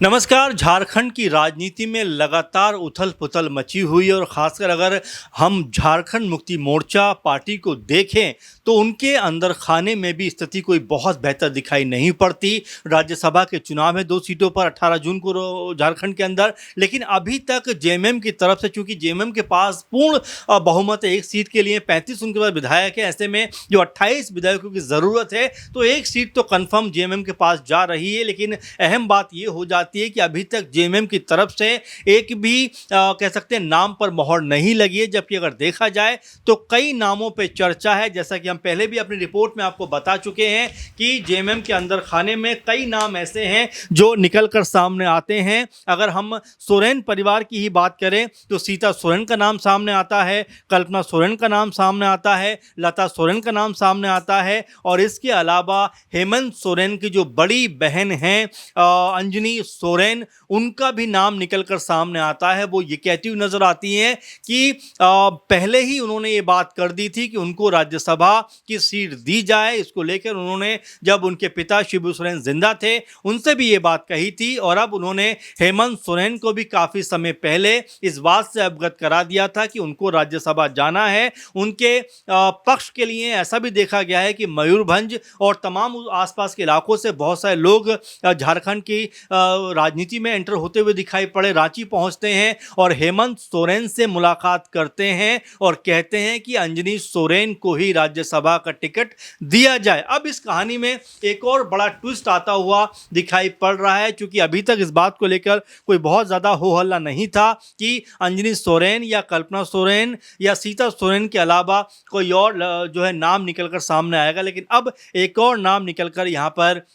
नमस्कार। झारखंड की राजनीति में लगातार उथल-पुथल मची हुई है और ख़ासकर अगर हम झारखंड मुक्ति मोर्चा पार्टी को देखें तो उनके अंदर खाने में भी स्थिति कोई बहुत बेहतर दिखाई नहीं पड़ती। राज्यसभा के चुनाव है 2 सीटों पर 18 जून को झारखंड के अंदर, लेकिन अभी तक जेएमएम की तरफ से, चूँकि जेएमएम के पास पूर्ण बहुमत है, एक सीट के लिए 35 उनके पास विधायक है, ऐसे में जो 28 विधायकों की ज़रूरत है तो एक सीट तो कन्फर्म जेएमएम के पास जा रही है। लेकिन अहम बात ये हो जाती है कि अभी तक जेएमएम की तरफ से एक भी कह सकते हैं नाम पर मोहर नहीं लगी है, जबकि अगर देखा जाए तो कई नामों पे चर्चा है। जैसा कि हम पहले भी अपनी रिपोर्ट में आपको बता चुके हैं कि जेएमएम के अंदर खाने में कई नाम ऐसे हैं जो निकल कर सामने आते हैं। अगर हम सोरेन परिवार की ही बात करें तो सीता सोरेन का नाम सामने आता है, कल्पना सोरेन का नाम सामने आता है, लता सोरेन का नाम सामने आता है और इसके अलावा हेमंत सोरेन की जो बड़ी बहन हैं अंजनी सोरेन, उनका भी नाम निकलकर सामने आता है। वो ये कहती हुई नजर आती हैं कि पहले ही उन्होंने ये बात कर दी थी कि उनको राज्यसभा की सीट दी जाए। इसको लेकर उन्होंने, जब उनके पिता शिबू सोरेन जिंदा थे, उनसे भी ये बात कही थी और अब उन्होंने हेमंत सोरेन को भी काफ़ी समय पहले इस बात से अवगत करा दिया था कि उनको राज्यसभा जाना है। उनके पक्ष के लिए ऐसा भी देखा गया है कि मयूरभंज और तमाम आसपास के इलाकों से बहुत सारे लोग झारखंड की राजनीति में एंटर होते हुए दिखाई पड़े, रांची पहुंचते हैं और हेमंत सोरेन से मुलाकात करते हैं और कहते हैं कि अंजनी सोरेन को ही राज्यसभा का टिकट दिया जाए। अब इस कहानी में एक और बड़ा ट्विस्ट आता हुआ दिखाई पड़ रहा है, क्योंकि अभी तक इस बात को लेकर कोई बहुत ज़्यादा हो हल्ला नहीं था कि अंजनी सोरेन या कल्पना सोरेन या सीता सोरेन के अलावा कोई और जो है नाम निकलकर सामने आएगा। लेकिन अब एक और नाम निकलकर यहाँ पर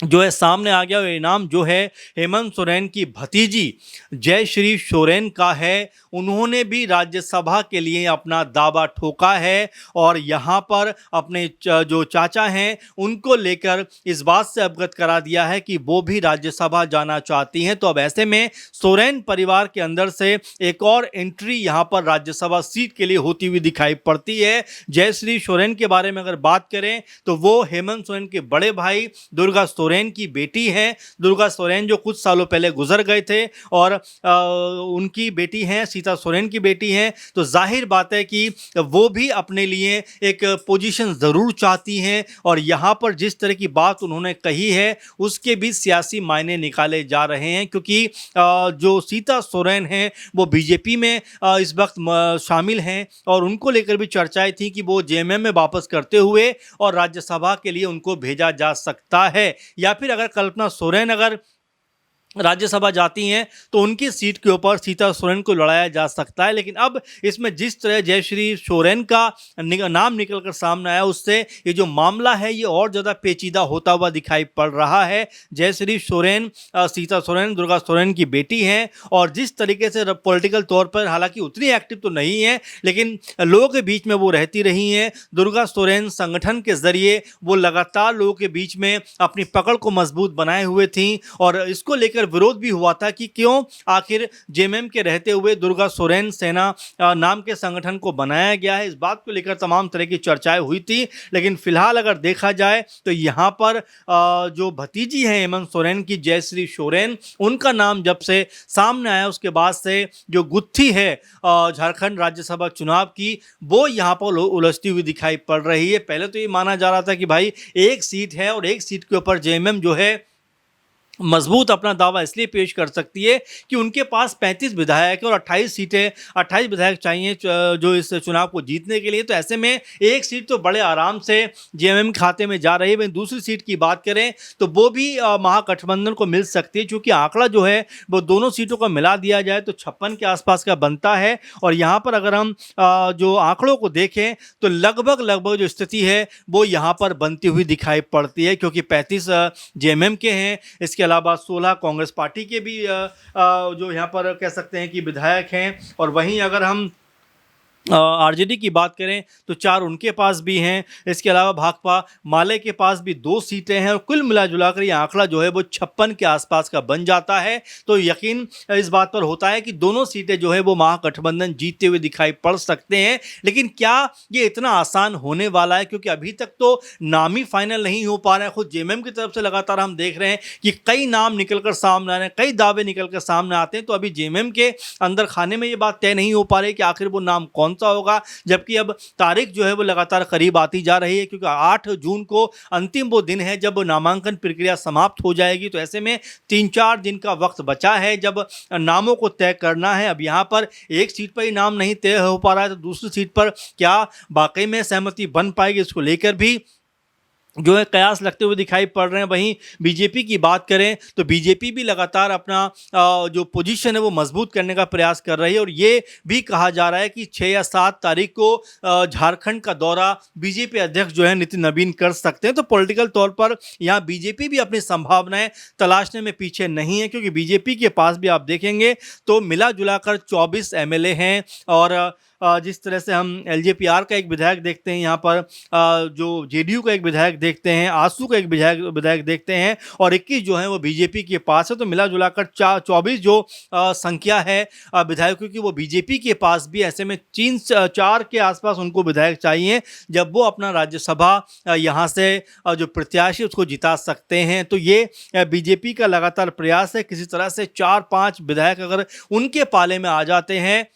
जो है सामने आ गया। ये नाम जो है हेमंत सोरेन की भतीजी जयश्री सोरेन का है। उन्होंने भी राज्यसभा के लिए अपना दावा ठोका है और यहाँ पर अपने जो चाचा हैं उनको लेकर इस बात से अवगत करा दिया है कि वो भी राज्यसभा जाना चाहती हैं। तो अब ऐसे में सोरेन परिवार के अंदर से एक और एंट्री यहाँ पर राज्यसभा सीट के लिए होती हुई दिखाई पड़ती है। जयश्री सोरेन के बारे में अगर बात करें तो वो हेमंत सोरेन के बड़े भाई दुर्गा सोरेन की बेटी हैं। दुर्गा सोरेन जो कुछ सालों पहले गुजर गए थे और उनकी बेटी हैं, सीता सोरेन की बेटी हैं। तो जाहिर बात है कि वो भी अपने लिए एक पोजीशन ज़रूर चाहती हैं और यहाँ पर जिस तरह की बात उन्होंने कही है उसके भी सियासी मायने निकाले जा रहे हैं, क्योंकि जो सीता सोरेन हैं वो बीजेपी में इस वक्त शामिल हैं और उनको लेकर भी चर्चाएं थी कि वो जेएमएम में वापस करते हुए और राज्यसभा के लिए उनको भेजा जा सकता है, या फिर अगर कल्पना सोरेन अगर राज्यसभा जाती हैं तो उनकी सीट के ऊपर सीता सोरेन को लड़ाया जा सकता है। लेकिन अब इसमें जिस तरह जयश्री सोरेन का नाम निकलकर सामने आया, उससे ये जो मामला है ये और ज़्यादा पेचीदा होता हुआ दिखाई पड़ रहा है। जयश्री सोरेन सीता सोरेन दुर्गा सोरेन की बेटी हैं और जिस तरीके से पॉलिटिकल तौर पर हालांकि उतनी एक्टिव तो नहीं है, लेकिन लोगों के बीच में वो रहती रही हैं। दुर्गा सोरेन संगठन के ज़रिए वो लगातार लोगों के बीच में अपनी पकड़ को मजबूत बनाए हुए थी और इसको लेकर विरोध भी हुआ था कि क्यों आखिर जेएमएम के रहते हुए दुर्गा सोरेन सेना नाम के संगठन को बनाया गया है। इस बात को लेकर तमाम तरह की चर्चाएं हुई थी। लेकिन फिलहाल अगर देखा जाए तो यहाँ पर जो भतीजी हैं हेमंत सोरेन की जयश्री सोरेन, उनका नाम जब से सामने आया उसके बाद से जो गुत्थी है झारखंड राज्यसभा चुनाव की, वो यहाँ पर उलझती हुई दिखाई पड़ रही है। पहले तो ये माना जा रहा था कि भाई एक सीट है और एक सीट के ऊपर जेएमएम जो है मजबूत अपना दावा इसलिए पेश कर सकती है कि उनके पास 35 विधायक और 28 सीटें 28 विधायक चाहिए जो इस चुनाव को जीतने के लिए। तो ऐसे में एक सीट तो बड़े आराम से जेएमएम खाते में जा रही है। वहीं दूसरी सीट की बात करें तो वो भी महागठबंधन को मिल सकती है, क्योंकि आंकड़ा जो है वो दोनों सीटों को मिला दिया जाए तो 56 के आसपास का बनता है। और यहाँ पर अगर हम जो आंकड़ों को देखें तो लगभग जो स्थिति है वो यहाँ पर बनती हुई दिखाई पड़ती है, क्योंकि 35 जेएमएम के हैं, इसके अलावा 16 कांग्रेस पार्टी के भी जो यहाँ पर कह सकते हैं कि विधायक हैं। और वहीं अगर हम आरजेडी की बात करें तो 4 उनके पास भी हैं। इसके अलावा भाकपा माले के पास भी 2 सीटें हैं और कुल मिला-जुला कर ये आंकड़ा जो है वो 56 के आसपास का बन जाता है। तो यकीन इस बात पर होता है कि दोनों सीटें जो है वो महागठबंधन जीतते हुए दिखाई पड़ सकते हैं। लेकिन क्या ये इतना आसान होने वाला है? क्योंकि अभी तक तो नाम ही फाइनल नहीं हो पा रहे हैं। खुद जेएमएम की तरफ से लगातार हम देख रहे हैं कि कई नाम निकल कर सामने आ रहे हैं, कई दावे निकल कर सामने आते हैं। तो अभी जेएमएम के अंदर खाने में ये बात तय नहीं हो पा रही कि आखिर वो नाम कौन सा होगा, जबकि अब तारीख जो है वो लगातार करीब आती जा रही है, क्योंकि 8 जून को अंतिम वो दिन है जब नामांकन प्रक्रिया समाप्त हो जाएगी। तो ऐसे में 3-4 दिन का वक्त बचा है जब नामों को तय करना है। अब यहाँ पर एक सीट पर ही नाम नहीं तय हो पा रहा है, तो दूसरी सीट पर क्या वाकई में सहमति बन पाएगी, इसको लेकर भी जो है कयास लगते हुए दिखाई पड़ रहे हैं। वहीं बीजेपी की बात करें तो बीजेपी भी लगातार अपना जो पोजीशन है वो मजबूत करने का प्रयास कर रही है और ये भी कहा जा रहा है कि 6 या 7 तारीख को झारखंड का दौरा बीजेपी अध्यक्ष जो है नितिन नवीन कर सकते हैं। तो पॉलिटिकल तौर पर यहाँ बीजेपी भी अपनी संभावनाएं तलाशने में पीछे नहीं है, क्योंकि बीजेपी के पास भी आप देखेंगे तो मिला जुला कर 24 एमएलए हैं और जिस तरह से हम एलजेपीआर का एक विधायक देखते हैं, यहाँ पर जो जेडीयू का एक विधायक देखते हैं, आसू का एक विधायक देखते हैं और 21 जो है वो बीजेपी के पास है। तो मिला जुलाकर 24 जो संख्या है विधायकों की वो बीजेपी के पास भी। ऐसे में 3-4 के आसपास उनको विधायक चाहिए जब वो अपना राज्यसभा यहाँ से जो प्रत्याशी उसको जिता सकते हैं। तो ये बीजेपी का लगातार प्रयास है, किसी तरह से 4-5 विधायक अगर उनके पाले में आ जाते हैं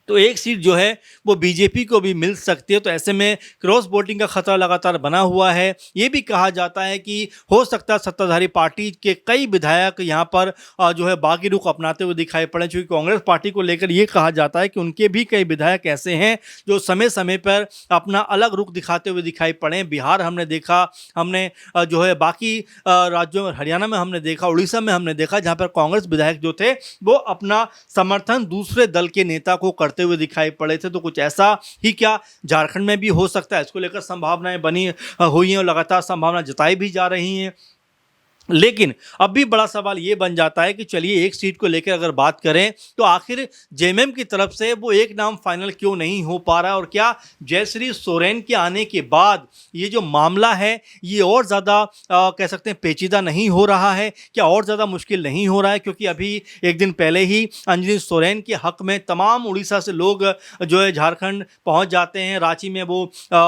तो एक सीट जो है वो बीजेपी को भी मिल सकती है। तो ऐसे में क्रॉस वोटिंग का खतरा लगातार बना हुआ है। ये भी कहा जाता है कि हो सकता है सत्ताधारी पार्टी के कई विधायक यहाँ पर जो है बागी रुख अपनाते हुए दिखाई पड़े, क्योंकि कांग्रेस पार्टी को लेकर ये कहा जाता है कि उनके भी कई विधायक ऐसे हैं जो समय समय पर अपना अलग रुख दिखाते हुए दिखाई पड़े। बिहार हमने देखा, हमने जो है बाकी राज्यों में, हरियाणा में हमने देखा, उड़ीसा में हमने देखा, जहाँ पर कांग्रेस विधायक जो थे वो अपना समर्थन दूसरे दल के नेता को करते हुए दिखाई पड़े थे। तो कुछ ऐसा ही क्या झारखंड में भी हो सकता है? इसको लेकर संभावनाएं बनी हुई हैं और लगातार संभावना जताई भी जा रही हैं। लेकिन अब भी बड़ा सवाल ये बन जाता है कि चलिए एक सीट को लेकर अगर बात करें तो आखिर जेएमएम की तरफ से वो एक नाम फाइनल क्यों नहीं हो पा रहा है, और क्या जयश्री सोरेन के आने के बाद ये जो मामला है ये और ज़्यादा कह सकते हैं पेचीदा नहीं हो रहा है, क्या और ज़्यादा मुश्किल नहीं हो रहा है? क्योंकि अभी एक दिन पहले ही अंजनी सोरेन के हक में तमाम उड़ीसा से लोग जो है झारखंड पहुँच जाते हैं। रांची में वो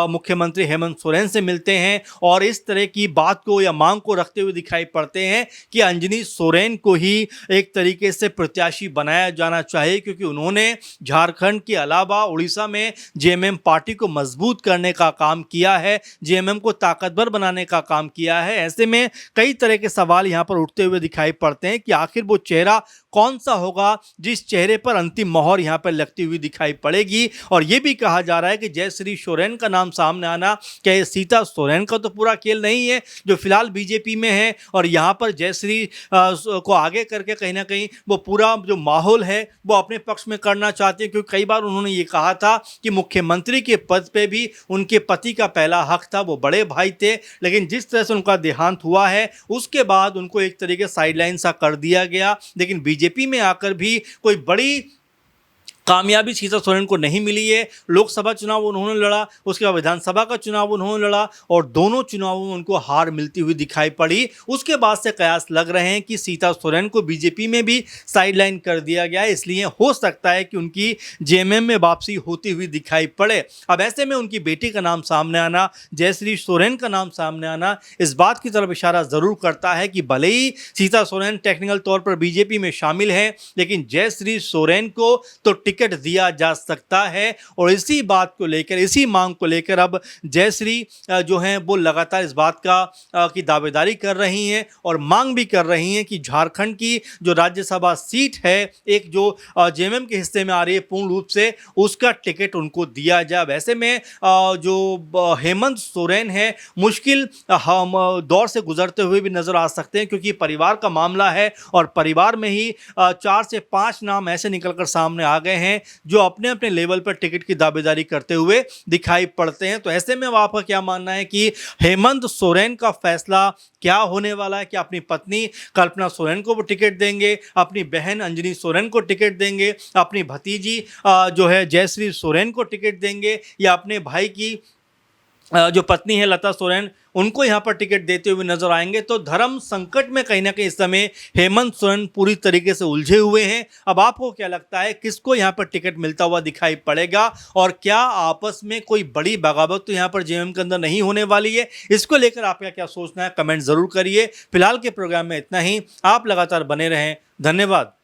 मुख्यमंत्री हेमंत सोरेन से मिलते हैं और इस तरह की बात को या मांग को रखते हुए दिखाई पड़ते हैं कि अंजनी सोरेन को ही एक तरीके से प्रत्याशी बनाया जाना चाहिए, क्योंकि उन्होंने झारखंड के अलावा उड़ीसा में जेएमएम पार्टी को मजबूत करने का काम किया है, जेएमएम को ताकतवर बनाने का काम किया है। ऐसे में कई तरह के सवाल यहां पर उठते हुए दिखाई पड़ते हैं कि आखिर वो चेहरा कौन सा होगा जिस चेहरे पर अंतिम मोहर यहां पर लगती हुई दिखाई पड़ेगी। और यह भी कहा जा रहा है कि जयश्री सोरेन का नाम सामने आना, क्या ये सीता सोरेन का तो पूरा खेल नहीं है जो फिलहाल बीजेपी में है, और यहाँ पर जयश्री को आगे करके कहीं ना कहीं वो पूरा जो माहौल है वो अपने पक्ष में करना चाहते हैं, क्योंकि कई बार उन्होंने ये कहा था कि मुख्यमंत्री के पद पे भी उनके पति का पहला हक था, वो बड़े भाई थे। लेकिन जिस तरह से उनका देहांत हुआ है उसके बाद उनको एक तरीके साइडलाइन सा कर दिया गया। लेकिन बीजेपी में आकर भी कोई बड़ी कामयाबी सीता सोरेन को नहीं मिली है। लोकसभा चुनाव उन्होंने लड़ा, उसके बाद विधानसभा का चुनाव उन्होंने लड़ा और दोनों चुनावों में उनको हार मिलती हुई दिखाई पड़ी। उसके बाद से कयास लग रहे हैं कि सीता सोरेन को बीजेपी में भी साइडलाइन कर दिया गया है, इसलिए हो सकता है कि उनकी जेएमएम में वापसी होती हुई दिखाई पड़े। अब ऐसे में उनकी बेटी का नाम सामने आना, जयश्री सोरेन का नाम सामने आना इस बात की तरफ इशारा ज़रूर करता है कि भले ही सीता सोरेन टेक्निकल तौर पर बीजेपी में शामिल है, लेकिन जयश्री सोरेन को तो टिकट दिया जा सकता है। और इसी बात को लेकर, इसी मांग को लेकर अब जयश्री जो हैं वो लगातार इस बात की दावेदारी कर रही हैं और मांग भी कर रही हैं कि झारखंड की जो राज्यसभा सीट है, एक जो जेएमएम के हिस्से में आ रही है पूर्ण रूप से, उसका टिकट उनको दिया जाए। वैसे में जो हेमंत सोरेन है मुश्किल दौर से गुजरते हुए भी नजर आ सकते हैं, क्योंकि परिवार का मामला है और परिवार में ही 4 से 5 नाम ऐसे निकलकर सामने आ गए हैं हैं जो अपने अपने लेवल पर टिकट की दावेदारी करते हुए दिखाई पड़ते हैं। तो ऐसे में अब आपका क्या मानना है कि हेमंत सोरेन का फैसला क्या होने वाला है? क्या अपनी पत्नी कल्पना सोरेन को वो टिकट देंगे, अपनी बहन अंजनी सोरेन को टिकट देंगे, अपनी भतीजी जो है जयश्री सोरेन को टिकट देंगे, या अपने भाई की जो पत्नी है लता सोरेन उनको यहाँ पर टिकट देते हुए नजर आएंगे? तो धर्म संकट में कहीं ना कहीं इस समय हेमंत सोरेन पूरी तरीके से उलझे हुए हैं। अब आपको क्या लगता है किसको यहाँ पर टिकट मिलता हुआ दिखाई पड़ेगा, और क्या आपस में कोई बड़ी बगावत तो यहाँ पर जेएमएम के अंदर नहीं होने वाली है? इसको लेकर आपका क्या सोचना है, कमेंट जरूर करिए। फिलहाल के प्रोग्राम में इतना ही। आप लगातार बने रहें। धन्यवाद।